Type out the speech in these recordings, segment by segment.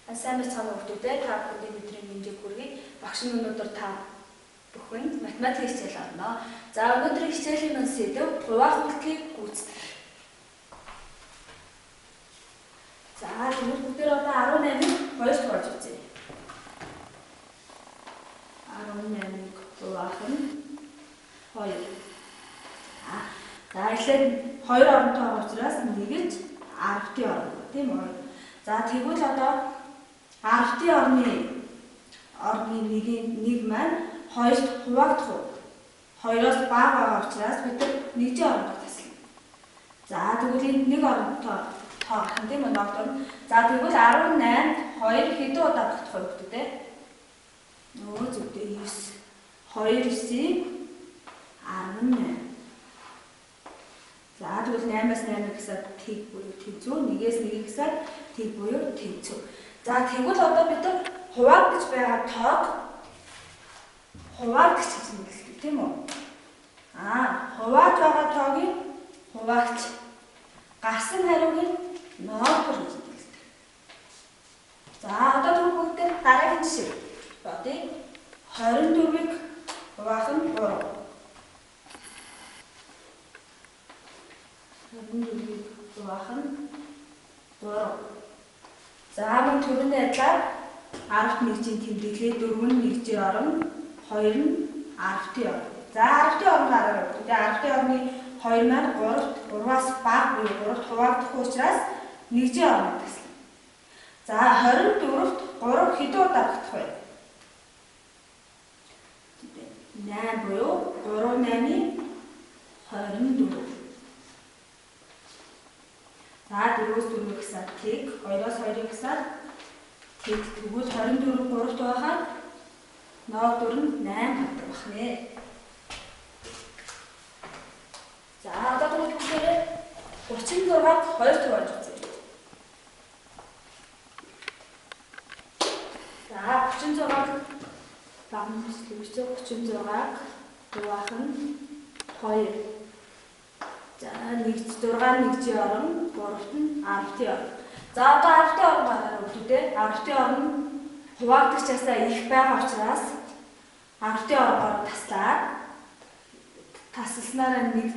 Сайн байцгаана хүүхдүүдээ та бүхэнд өдрийн мэндийг хүргэе. Багш нь өнөөдөр та бүхэнд математик хичээл орно. За өнөөдрийн хичээлийн маань сэдэв хуваах үйлдэлийг гүйцэтгэх. За тэгвэл бүгдээр одоо 18-ыг 2-т хувааж үзье. 18-ыг хуваах нь 2. За эхлээд 2 оронтой байгаа учраас нэгж 10-ийн орно тийм үү? За тэгвэл одоо 10-ийн орны нэг маань 2-т хуваагдах уу? 2-оос бага байгаа учраас бид нэгжийн оронтой таслана. За тэгвэл энд 1 оронтой тоо гарах тийм үү? За тэгвэл 18-д 2 хэдэн удаа багтах вэ хүүхдүүдээ? Зөвхөн 9. 2 9-ийг 18. За тэгвэл 8-аас 8 гэсээр тэг буюу тэнцүү, 1-ээс 1 гэсээр тэг буюу тэнцүү. За тэгвэл одоо бид хуваагдаж байгаа тоог хуваагдагч гэж нэрлэдэг тийм үү? Хувааж байгаа тоогийн хуваагч. Гарсан хариуг номер гэж нэрлэдэг. За одоо бүгдээр дараагийн жишээ бодъё. 24-ийг хуваах нь 3. 24-ийг хуваах нь 3. За мөн түрүүний адилаар 10-т нэгжийн тэмдэглээ, 4 нь нэгжийн орон, 2 нь 10-ийн орон. За 10-ийн орон гараа. Тэгээ 10-ийн орны 2 маань 3-аас бага буюу 3-т хуваагдах учраас нэгжийн орон таслана. За 24-т 3 хэдэн удаа багтах вэ? 8 буюу 3 8-ийн 24. За 4-өөс 4 гэсээр тэг, 2-оос 2 гэсээр тэг. Тэгвэл 24 3-т байхад ноог 4 нь 8 багтах нэ. За одоо тэгвэл бүгдээрээ 36-г 2-т хувааж үзье. За 36-г багнаас лүгч 36-г хуваах нь 2. За 6 нэгжийн орон, 3-т нь 10-ийн орон. За одоо 10-ийн орон гараа өгдөө. 10-ийн орон хуваагдагчаасаа их байгаа учраас 10-ийн оронгоор таслаад тасласнараа 1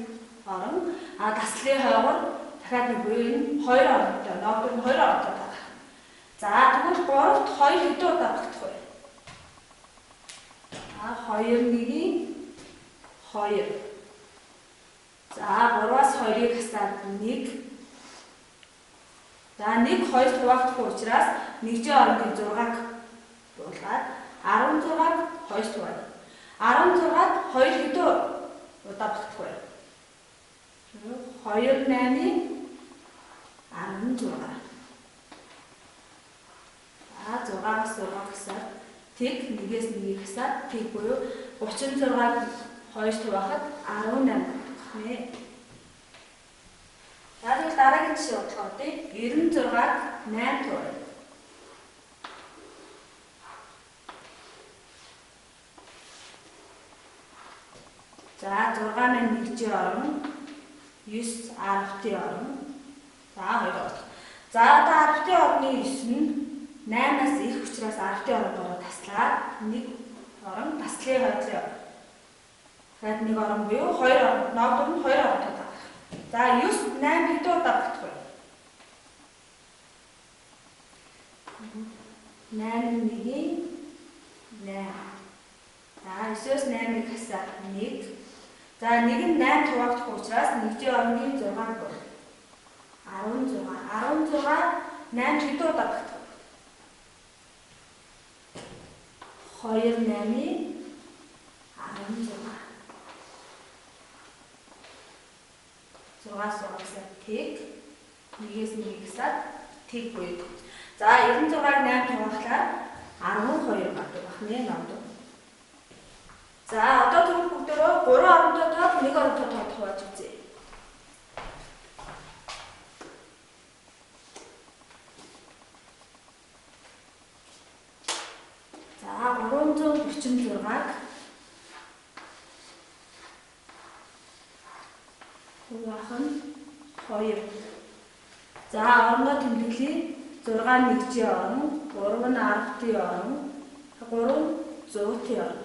орон, таслын хойгоор дахиад нэг буюу энэ 2 оронтой, ноогдор нь 2 оронтой байгаа. За тэгвэл 3-т 2 хэдэн удаа багтах вэ? 2 1-ийн 2. За 3-аас 2-ыг хасаад 1. За 1 2-т хуваагдах учраас нэгжийн оронгийн 6-г буулгаад 16-г 2-т хуваана. 16-д 2 хэдэн удаа багтах вэ? 2 8-ийн 16. За 6-аас 6 гэсээр тэг, 1-ээс 1 гэсээр тэг буюу 36-г 2-т хуваахад 18. Нэ. За тэгвэл дараагийн жишээ бодлоо тий. 96-г 8-т хуваая. За 6 маань нэгжийн орон, 9 10-ийн орон. За 2 орон. За одоо 10-ийн орны 9 нь 8-аас их учраас 10-ийн орондоо таслаад 1 орон таслын хойдлоо. Тэгээд 1 орон буюу 2 орон. Ноогдор нь 2 оронтой байгаа. За 9 8 хэдэн удаа багтах вэ? 8 1-ийн 8. За 9-өөс 8-ыг хасаад 1. За 1 нь 8 хуваагдах учраас нэгжийн орны 6-г бол 16. 16 8 хэдэн удаа багтах вэ? 2 8-ийн 16. 6-аас 6-аас тэг, 1-ээс 1 гэсээр тэг буюу. За 96-г 8 хуваахлаар 12 багтах нэ ноогдор. За одоо тэгвэл бүгдөө 3 оронтой тоог 1 оронтой тоог хувааж үзье. За 346-г хуваах нь 2. За орондоо тэмдэглэе. 6 нэгжийн орон, 3 нь 10-ийн орон, 3 нь 100-ийн орон.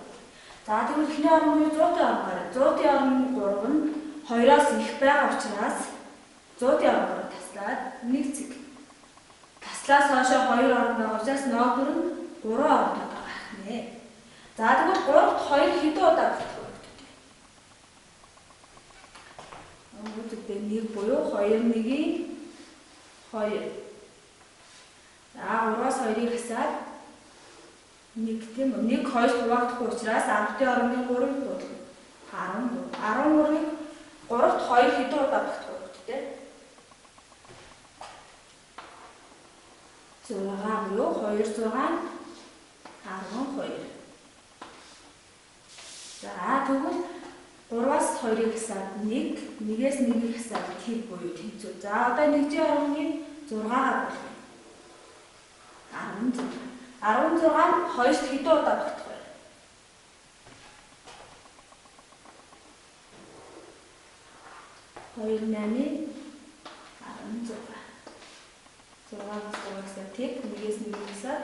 За тэгвэл эхний орон буюу 100-ийн орон гараа. 100-ийн орон 3 нь 2-оос их байгаа учраас 100-ийн оронгоор таслаад 1 цэг. Таслаас хойшоо 2 орон байгаа учраас ноогдор нь 3 оронтой байгаа гэх нэ. За тэгвэл 3-т 2 хэдэн удаа бүртгэх вэ? Үүнтэй 1 буюу 2 1-ийн 2. За 3-аас 2-ыг хасаад 1 тийм үү? 1 2 хуваагдахгүй учраас 10-ийн ороны 3-ыг дуудлаа. 13. 13-ыг 3-т 2 хэдэн удаа бүртгэх вэ гэдэг? 6 буюу 2 6 12. За тэгвэл 3-аас 2-ыг хасаад 1, 1-ээс 1-ийг хасаад тэр буюу тэнцүү. За одоо нэгжийн ороны 6-аар болгоё. 16. 16 нь 2-т хэдэн удаа бүртгэх вэ? 2 8-ийн 16. 6-аас 3-аас тэг 1-ээс 1-ийг хасаад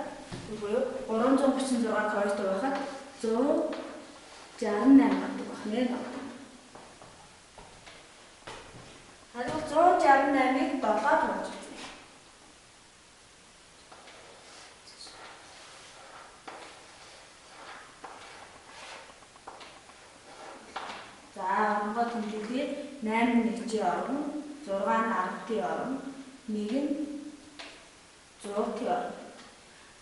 буюу 336-г 2-т байхад 168 гардаг байх нэ. Хадвал 168-ыг 7-д хувааж үзье. За оронгоо тэмдэглэе. 8 нь нэгжийн орон, 6 нь 10-ийн орон, 1 нь 100-ийн орон.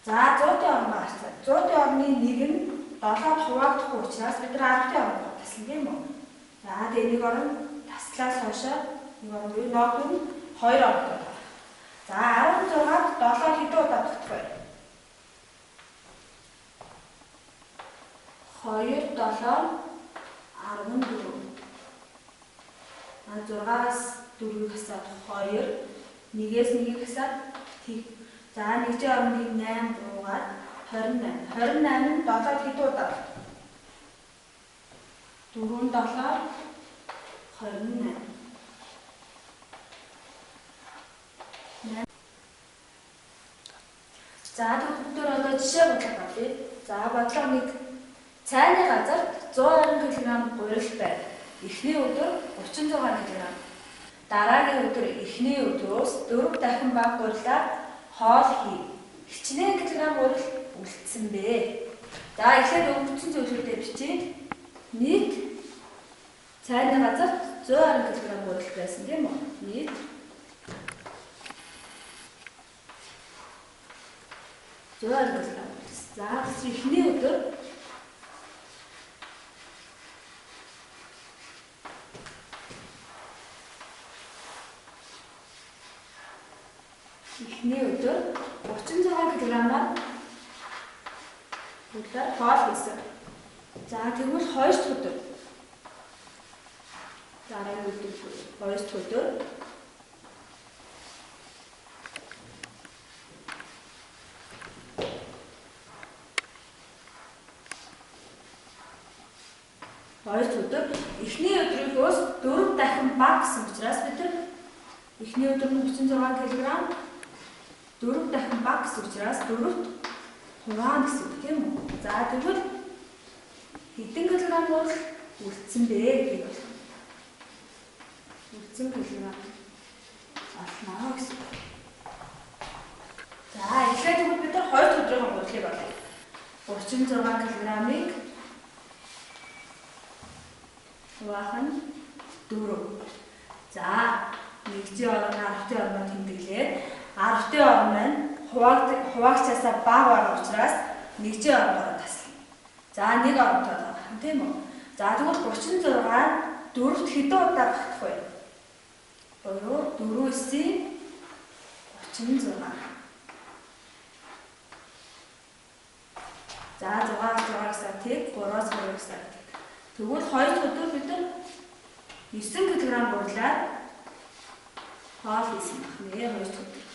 За 100-ийн орон гарцгаа. 100-ийн орны 1 нь 7-д хуваагдахгүй учраас бид нар 10-ийн оронгоор таслана тийм үү? За тэгээ нэг орон таслаас хойшоо нэг орон буюу ноогдор нь 2 оронтой байна. За 16-д 7 хэдэн удаа бүртгэх вэ? 2 7 14. 6-аас 4-ийг хасаад 2, 1-ээс 1-ийг хасаад тэг. За нэгжийн ороны 8 руугаад 28. 28 нь 7-д хэдэн удаа? 4 7 28. За бүгдээр одоо жишээ бодлого авъя. За бодлого 1. Цайны газарт 120 кг гурил байв. Эхний өдөр 36 кг. Дараагийн өдөр эхний өдрөөс 4 дахин бага гурилаар хоол хий. Хичнээн кг гурил үлдсэн бэ. За эхлээд өнгөрсөн зүйлүүдээ бичиж нийт цайны газарт 120 кг гурил байсан тийм үү? Нийт 120 кг. За эхний өдөр эхний өдөр 36 кг-аар бүгдээр хоол хийсэн. За тэгвэл 2 дахь өдөр дараагийн өдөр 2 дахь өдөр эхний өдрөөс 4 дахин бага гэсэн учраас бид нар эхний өдөр нь 36 кг 4 дахин бага гэсэн учраас 4-т хугаана гэсэн үг тийм үү? За тэгвэл хэдэн килограмм бол үлдсэн бэ гэх юм. Үлдсэн килограмм олноо гэсэн. За эхлээд тэгвэл бид нар 2 өдрийн гурилыг болъё. 36 кг-ыг хуваах нь 4. За нэгжийн орон 10-ийн орноо тэмдэглээд 10-ийн орон маань хуваагчаасаа бага байгаа учраас нэгжийн оронгоор таслана. За нэг оронтой байгаа тийм үү? За тэгвэл 36 4-т хэдэн удаа багтах вэ? Буюу 4-9 36. За 6-6 тэг 3-аас 3 тэг. Тэгвэл 2 дахь өдөр бид нар 9 кг гурлаад хоол хийсэн байна. 2 дахь өдөр.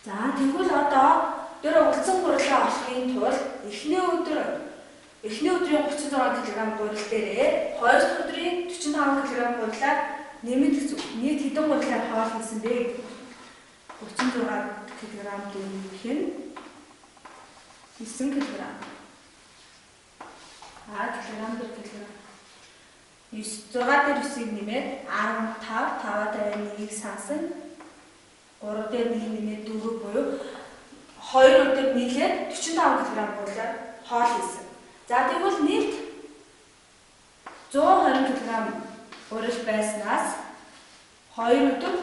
За тэгвэл одоо дөр үлдсэн гурлаа олохын тулд эхний өдөр эхний өдрийн 36 кг гурил дээрээ хоёр дахь өдрийн 45 кг гурилаар нэмэлт гэсэн. Нийт хэдэн гурилаар хоол хийсэн бэ? 36 кг дэмжих нь 9 кг. Килограмм per килограмм. 6 дээр 9-ийг нэмээд 15, 5-аад 1-ийг сансан. 3 дээр 1 нэмээд 4 буюу 2 өдөр нийлээд 45 кг гурилаар хоол хийсэн. За тэгвэл нийт 120 кг гурил байснаас 2 өдөр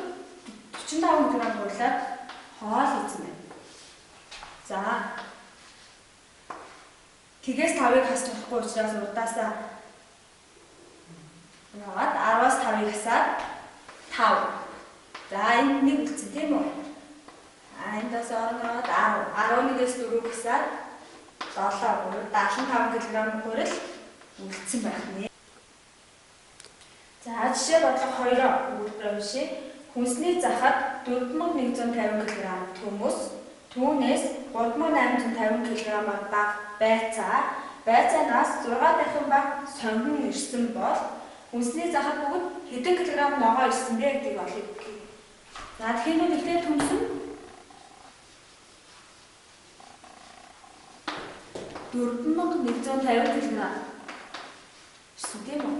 45 кг гурилаар хоол хийсэн байна. За тэгээс 5-ыг хасч болохгүй учраас урдаасаа яваад 10-аас 5-ыг хасаад 5. За энд нэг үлдсэн тийм үү? Эндээс ороод 10. 11-ээс 4-ийг хасаад 7 буюу 75 кг гурил үлдсэн байх нэ. За жишээ бодлого 2-оо өгүүлбэр уншия. Хүнсний захад 4150 кг төмөс, түүнээс 3850 кг-аар бага байцаанаас 6 дахин бага сонгон ирсэн бол хүнсний захад бүгд хэдэн килограмм ногоо ирсэн бэ гэдгийг олъё. За тэгэхээр нэг ихтэй төмс нь 4150 кг ирсэн тийм үү?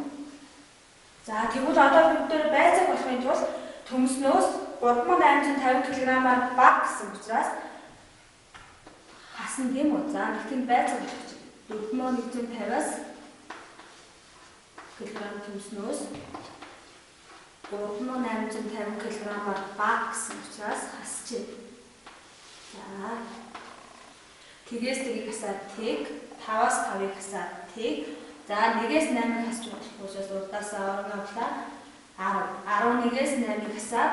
За тэгвэл одоо бүгд байцааг болохын тулд төмснөөс 3850 кг-аар бага гэсэн учраас хасна тийм үү? За нэгтгэн байцааг болох чинь 4150-аас кг төмснөөс 3850 кг-аар бага гэсэн учраас хасчих. За тэгээс тгийг хасаад тэг, 5-аас 5-ыг хасаад тэг. За 1-ээс 8-ыг хасч болохгүй учраас урдаасаа орно авлаа 10. 11-ээс 8-ыг хасаад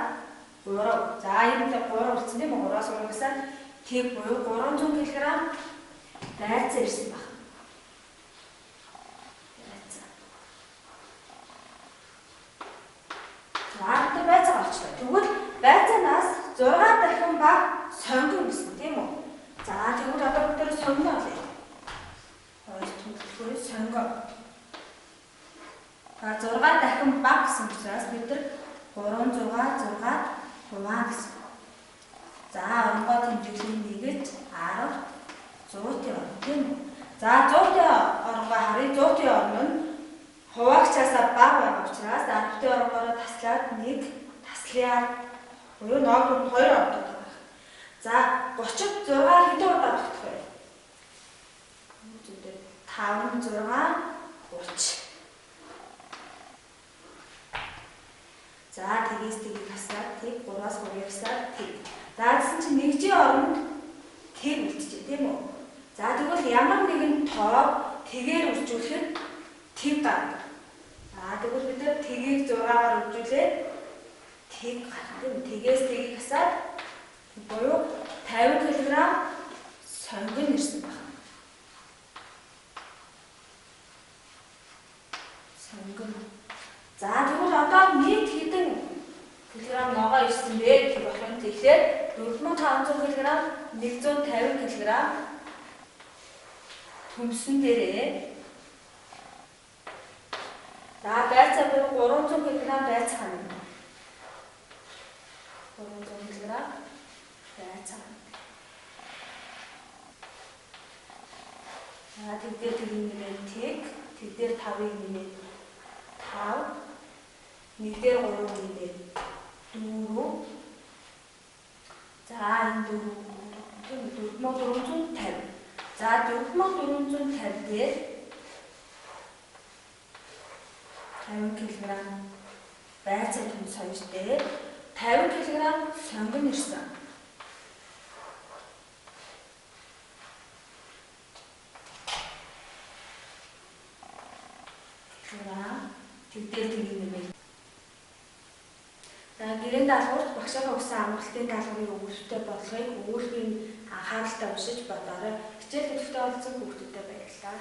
3. За энд 3 үлдсэн тийм үү? 3-аас 3-ыг хасаад тэг буюу 300 кг байцаа ирсэн баг. За байцаа олчлаа. Тэгвэл байцаанаас 6 дахин бага сонгон гэсэн тийм үү? За тэгвэл одоо бид тэр сонгоно олъё. Хоёр төгөлгүй сонгоо. За 6 дахин бага гэсэн учраас бид тэр 3 6 6 хуваа гэсэн. За оронгой тэмдэглэлийн нэгж 10 100-ийн орно тийм үү? За 100-ийн оронгой харъя. 100-ийн орно нь хуваагчаасаа бага байгаа учраас 10-ийн оронгоороо таслаад 1 таслаад буюу ноог 2 ордог байна. За 36 хэдэн удаа болох вэ? 5 6 30. За тэгээс тгийг хасаад тэг 3-аас 3-ыг хасаад тэг. За гэсэн чинь нэгжийн оронд тэг үлдчихэ тийм үү? За тэгвэл ямар нэгэн тоо тэгээр үржүүлэхэд тэг гарна. За тэгвэл бид нэр тэгийг 6-аар үржүүлээд тэг гарна. Тэгээс тгийг хасаад буюу 50 кг сонгон ирсэн байна. Сонгон. За тэгвэл одоо нийт хэдэн килограмм ногоо ирсэн бэ гэх болохын тэгэхээр 4500 кг 150 кг төмсөн дээрээ за байцаа буюу 300 кг байцаа хана. 300 кг байцаа. За тэгдээ нэмээд тэг, тэгдээ 5-ыг нэмээд 5, 1-дээр 3 нэмээд 4. За энэ 4450. За 4450 дээр 50 кг байцаа төмс хоёр дээр 50 кг сонгон ирсэн. Тэгдээ тгийг нэмээ. За гэрээний даалгаварт багшаа өгсөн амралтын даалгаврын өгүүлбэртэй бодлогыг өгүүлбэрийн анхааралтай уншиж бодоорой. Хичээл хөтөлбөртэй олцсон хүүхдүүдэд баярлалаа.